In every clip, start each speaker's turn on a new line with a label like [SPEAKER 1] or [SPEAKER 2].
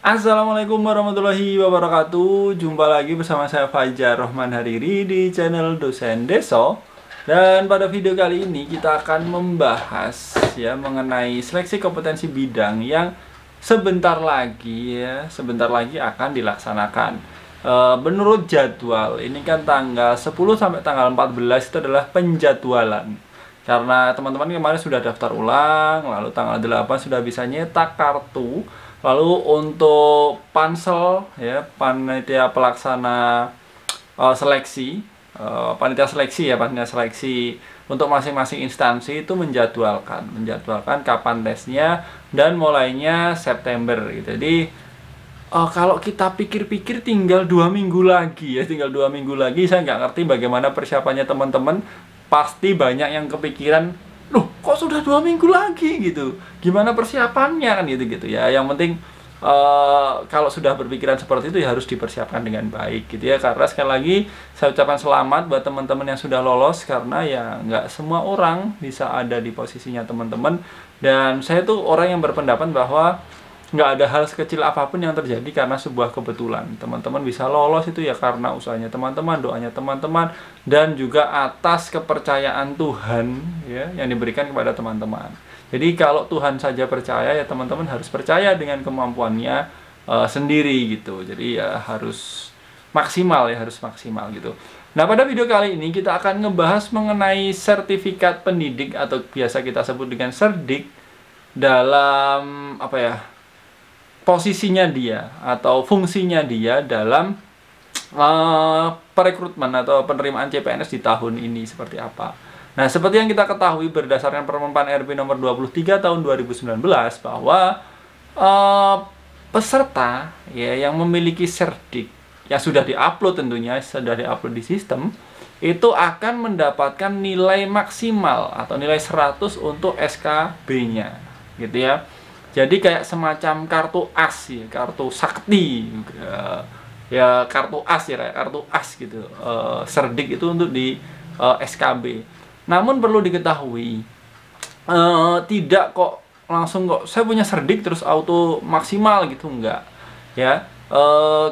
[SPEAKER 1] Assalamualaikum warahmatullahi wabarakatuh. Jumpa lagi bersama saya Fajar Rohman Hariri di channel Dosen Deso. Dan pada video kali ini kita akan membahas mengenai seleksi kompetensi bidang yang sebentar lagi akan dilaksanakan. Menurut jadwal ini kan tanggal 10 sampai tanggal 14 itu adalah penjadwalan. Karena teman-teman kemarin sudah daftar ulang, lalu tanggal 8 sudah bisa nyetak kartu. Lalu untuk pansel panitia pelaksana seleksi, panitia seleksi untuk masing-masing instansi itu menjadwalkan kapan tesnya dan mulainya September gitu. Jadi kalau kita pikir-pikir tinggal 2 minggu lagi saya nggak ngerti bagaimana persiapannya teman-teman. Pasti banyak yang kepikiran, loh kok sudah 2 minggu lagi gitu, gimana persiapannya kan gitu ya. Yang penting kalau sudah berpikiran seperti itu ya harus dipersiapkan dengan baik gitu ya. Karena sekali lagi saya ucapkan selamat buat teman-teman yang sudah lolos, karena ya nggak semua orang bisa ada di posisinya teman-teman. Dan saya tuh orang yang berpendapat bahwa nggak ada hal sekecil apapun yang terjadi karena sebuah kebetulan. Teman-teman bisa lolos itu ya karena usahanya teman-teman, doanya teman-teman, dan juga atas kepercayaan Tuhan yang diberikan kepada teman-teman. Jadi kalau Tuhan saja percaya, ya teman-teman harus percaya dengan kemampuannya sendiri gitu. Jadi ya harus maksimal gitu. Nah, pada video kali ini kita akan ngebahas mengenai sertifikat pendidik atau biasa kita sebut dengan serdik dalam posisinya dia atau fungsinya dia dalam perekrutmen atau penerimaan CPNS di tahun ini seperti apa. Nah, seperti yang kita ketahui berdasarkan Permen-Pan RB nomor 23 tahun 2019 bahwa peserta yang memiliki serdik yang sudah diupload, tentunya sudah diupload di sistem, itu akan mendapatkan nilai maksimal atau nilai 100 untuk SKB-nya gitu ya. Jadi kayak semacam kartu as kartu sakti kartu as gitu. Serdik itu untuk di SKB. Namun perlu diketahui tidak kok langsung kok saya punya serdik terus auto maksimal gitu, enggak ya.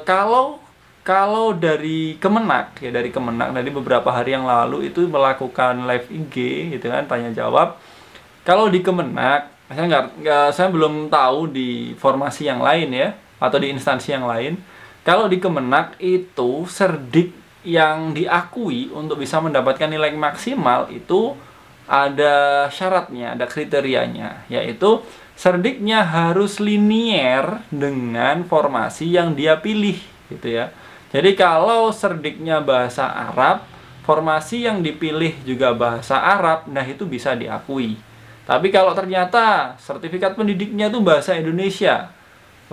[SPEAKER 1] Kalau dari Kemenak dari beberapa hari yang lalu itu melakukan live IG gitu kan, tanya jawab. Kalau di Kemenak, saya belum tahu di formasi yang lain ya, atau di instansi yang lain. Kalau di Kemenak itu serdik yang diakui untuk bisa mendapatkan nilai maksimal itu ada syaratnya, ada kriterianya, yaitu serdiknya harus linier dengan formasi yang dia pilih gitu ya. Jadi kalau serdiknya bahasa Arab, formasi yang dipilih juga bahasa Arab, nah itu bisa diakui. Tapi kalau ternyata sertifikat pendidiknya itu bahasa Indonesia,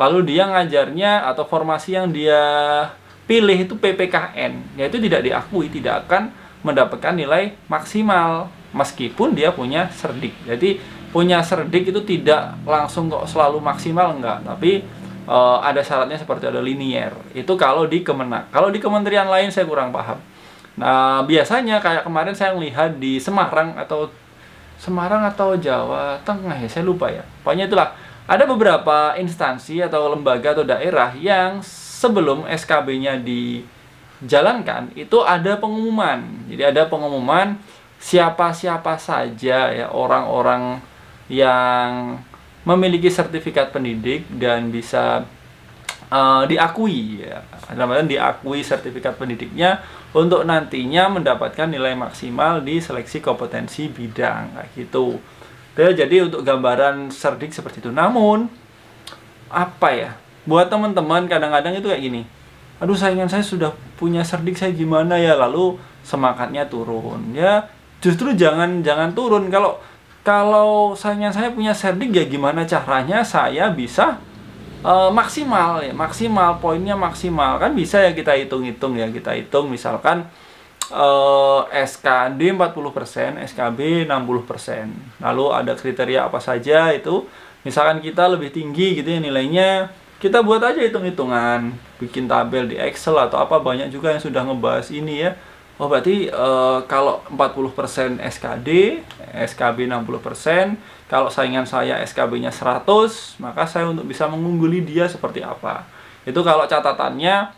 [SPEAKER 1] lalu dia ngajarnya atau formasi yang dia pilih itu PPKN, ya itu tidak diakui, tidak akan mendapatkan nilai maksimal meskipun dia punya serdik. Jadi punya serdik itu tidak langsung kok selalu maksimal, enggak, tapi ada syaratnya seperti ada linier. Itu kalau di Kemenak. Kalau di kementerian lain saya kurang paham. Nah, biasanya kayak kemarin saya melihat di Semarang atau Jawa Tengah ya, saya lupa ya. Pokoknya itulah, ada beberapa instansi atau lembaga atau daerah yang sebelum SKB-nya dijalankan itu ada pengumuman. Jadi ada pengumuman siapa-siapa saja ya orang-orang yang memiliki sertifikat pendidik dan bisa diakui diakui sertifikat pendidiknya untuk nantinya mendapatkan nilai maksimal di seleksi kompetensi bidang kayak gitu. Jadi untuk gambaran serdik seperti itu. Namun buat teman-teman kadang-kadang itu kayak gini, aduh saingan saya sudah punya serdik, saya gimana ya, lalu semangatnya turun ya. Justru jangan turun. Kalau saingan saya punya serdik, ya gimana caranya saya bisa maksimal poinnya maksimal, kan bisa ya kita hitung misalkan SKD 40%, SKB 60%. Lalu ada kriteria apa saja itu. Misalkan kita lebih tinggi gitu ya nilainya, kita buat aja hitung-hitungan, bikin tabel di Excel atau apa, banyak juga yang sudah ngebahas ini ya. oh berarti kalau 40% SKD, SKB 60%, kalau saingan saya SKB-nya 100, maka saya untuk bisa mengungguli dia seperti apa. Itu kalau catatannya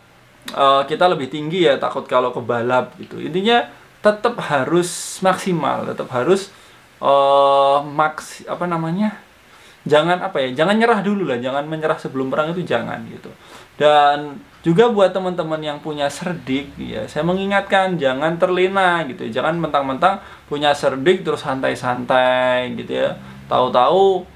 [SPEAKER 1] kita lebih tinggi ya, takut kalau kebalap gitu. Intinya tetap harus maksimal, tetap harus jangan jangan nyerah dulu lah, jangan menyerah sebelum perang, itu jangan gitu. Dan juga buat teman-teman yang punya serdik ya, saya mengingatkan jangan terlena gitu, jangan mentang-mentang punya serdik terus santai-santai gitu ya, tahu-tahu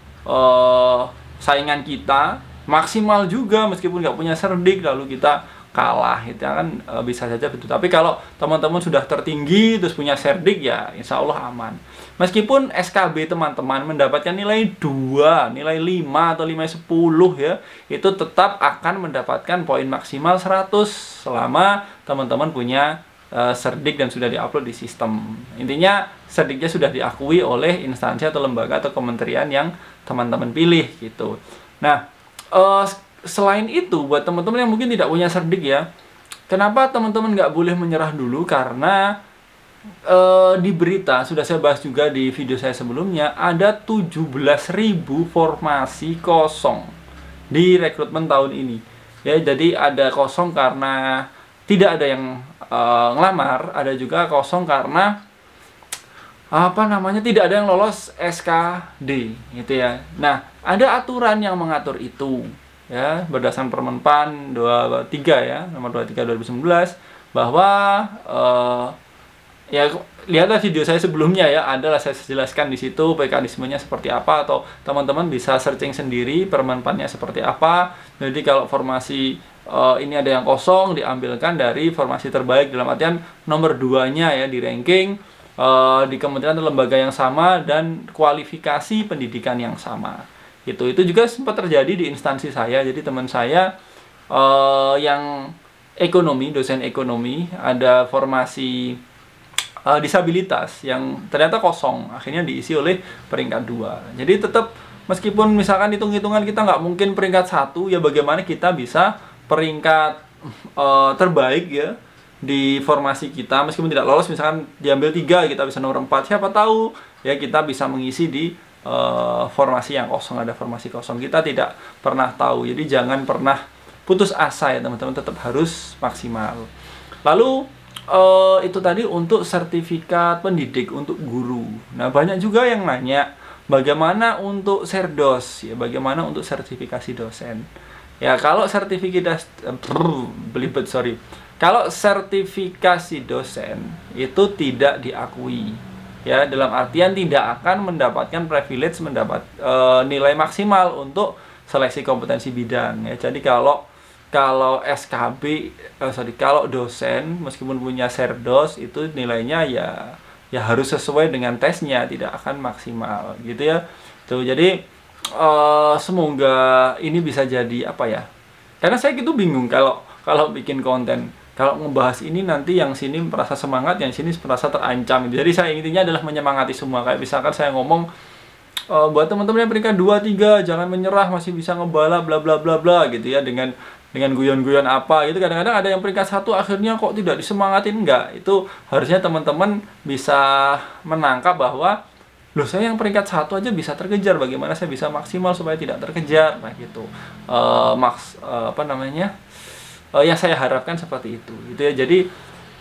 [SPEAKER 1] saingan kita maksimal juga meskipun nggak punya serdik lalu kita kalah, itu kan bisa saja betul. Tapi kalau teman-teman sudah tertinggi terus punya serdik ya insya Allah aman. Meskipun SKB teman-teman mendapatkan nilai 2, nilai 5 atau nilai 10 ya, itu tetap akan mendapatkan poin maksimal 100 selama teman-teman punya serdik dan sudah diupload di sistem. Intinya serdiknya sudah diakui oleh instansi atau lembaga atau kementerian yang teman-teman pilih gitu. Nah, selain itu buat teman-teman yang mungkin tidak punya serdik ya, kenapa teman-teman nggak boleh menyerah dulu? Karena di berita sudah saya bahas juga di video saya sebelumnya, ada 17.000 formasi kosong di rekrutmen tahun ini ya. Jadi ada kosong karena tidak ada yang ngelamar, ada juga kosong karena tidak ada yang lolos SKD gitu ya. Nah, ada aturan yang mengatur itu ya, berdasarkan Permenpan 23 ya, nomor 23 2019, bahwa ya lihatlah video saya sebelumnya ya, adalah saya jelaskan di situ mekanismenya seperti apa, atau teman-teman bisa searching sendiri Permenpannya seperti apa. Jadi kalau formasi ini ada yang kosong, diambilkan dari formasi terbaik, dalam artian nomor 2-nya ya di ranking di kementerian atau lembaga yang sama dan kualifikasi pendidikan yang sama. Itu juga sempat terjadi di instansi saya. Jadi teman saya yang ekonomi, dosen ekonomi, ada formasi disabilitas yang ternyata kosong, akhirnya diisi oleh peringkat 2. Jadi tetap meskipun misalkan hitung-hitungan kita nggak mungkin peringkat 1, ya bagaimana kita bisa peringkat terbaik ya di formasi kita, meskipun tidak lolos misalkan diambil 3, kita bisa nomor 4, siapa tahu ya kita bisa mengisi di formasi yang kosong, ada formasi kosong, kita tidak pernah tahu. Jadi jangan pernah putus asa ya teman-teman, tetap harus maksimal. Lalu itu tadi untuk sertifikat pendidik untuk guru. Nah, banyak juga yang nanya bagaimana untuk serdos ya, bagaimana untuk sertifikasi dosen. Ya, kalau kalau sertifikasi dosen itu tidak diakui ya, dalam artian tidak akan mendapatkan privilege, mendapat nilai maksimal untuk seleksi kompetensi bidang ya. Jadi kalau kalau dosen meskipun punya serdos itu nilainya ya harus sesuai dengan tesnya, tidak akan maksimal gitu ya. Tuh, jadi semoga ini bisa jadi apa ya, karena saya gitu bingung kalau bikin konten, kalau ngebahas ini nanti yang sini merasa semangat, yang sini merasa terancam. Jadi saya intinya adalah menyemangati semua. Kayak misalkan saya ngomong buat teman-teman yang peringkat 2, 3 jangan menyerah, masih bisa ngebalap bla bla bla bla gitu ya, dengan guyon-guyon apa gitu. Kadang-kadang ada yang peringkat 1 akhirnya kok tidak disemangatin. Enggak, itu harusnya teman-teman bisa menangkap bahwa loh, saya yang peringkat 1 aja bisa terkejar, bagaimana saya bisa maksimal supaya tidak terkejar. Nah gitu, yang saya harapkan seperti itu gitu ya. Jadi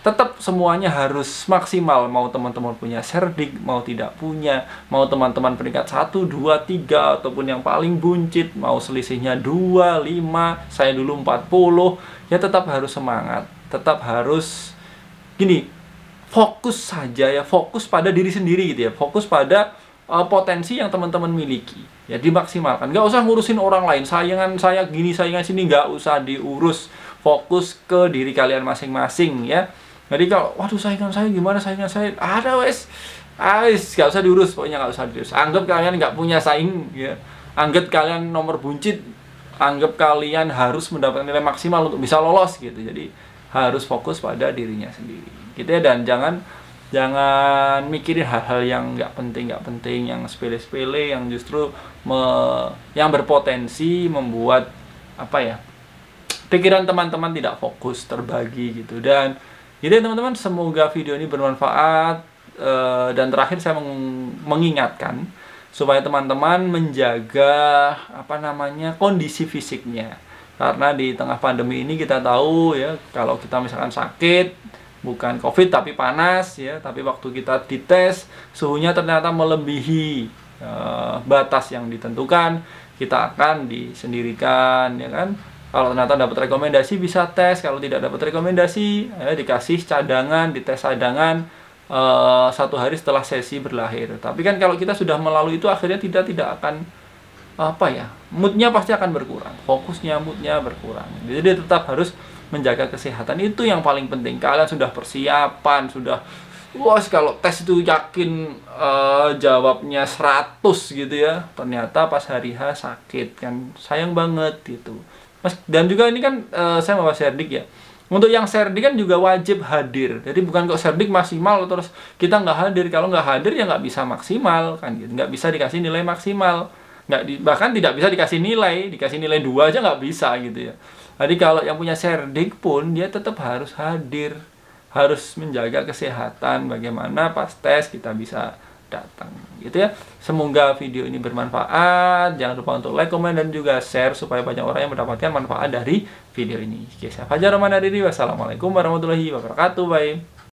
[SPEAKER 1] tetap semuanya harus maksimal, mau teman-teman punya serdik, mau tidak punya, mau teman-teman peringkat 1, 2, 3 ataupun yang paling buncit, mau selisihnya 2, 5, saya dulu 40, ya tetap harus semangat, tetap harus gini, fokus saja ya, fokus pada diri sendiri gitu ya, fokus pada potensi yang teman-teman miliki ya, dimaksimalkan. Nggak usah ngurusin orang lain, saingan saya gini, saingan sini, nggak usah diurus, fokus ke diri kalian masing-masing ya. Jadi kalau waduh saingan saya gimana, saingan saya ada wes nggak usah diurus, pokoknya nggak usah diurus. Anggap kalian nggak punya saing ya, anggap kalian nomor buncit, anggap kalian harus mendapatkan nilai maksimal untuk bisa lolos gitu. Jadi harus fokus pada dirinya sendiri gitu ya, dan jangan mikirin hal-hal yang nggak penting, yang sepele-sepele, yang justru yang berpotensi membuat pikiran teman-teman tidak fokus, terbagi gitu. Dan Gitu ya teman-teman, semoga video ini bermanfaat. Dan terakhir saya mengingatkan supaya teman-teman menjaga kondisi fisiknya, karena di tengah pandemi ini kita tahu ya, kalau kita misalkan sakit bukan COVID tapi panas ya, tapi waktu kita dites suhunya ternyata melebihi batas yang ditentukan, kita akan disendirikan ya kan. Kalau ternyata dapat rekomendasi bisa tes, kalau tidak dapat rekomendasi ya dikasih cadangan, dites cadangan 1 hari setelah sesi berlahir. Tapi kan kalau kita sudah melalui itu, akhirnya tidak akan moodnya pasti akan berkurang, fokusnya, moodnya berkurang. Jadi tetap harus menjaga kesehatan, itu yang paling penting. Kalian sudah persiapan, sudah kalau tes itu yakin jawabnya 100 gitu ya, ternyata pas hari H sakit, kan sayang banget gitu. Dan juga ini kan saya mau serdik ya, untuk yang serdik kan juga wajib hadir. Jadi bukan kok serdik maksimal terus kita nggak hadir. Kalau nggak hadir ya nggak bisa maksimal kan gitu, nggak bisa dikasih nilai maksimal, bahkan tidak bisa dikasih nilai 2 aja nggak bisa gitu ya. Jadi kalau yang punya serdik pun dia tetap harus hadir, harus menjaga kesehatan, bagaimana pas tes kita bisa datang gitu ya. Semoga video ini bermanfaat. Jangan lupa untuk like, komen, dan juga share supaya banyak orang yang mendapatkan manfaat dari video ini. Oke, saya Fajar Rahman Hariri. Wassalamualaikum warahmatullahi wabarakatuh. Bye.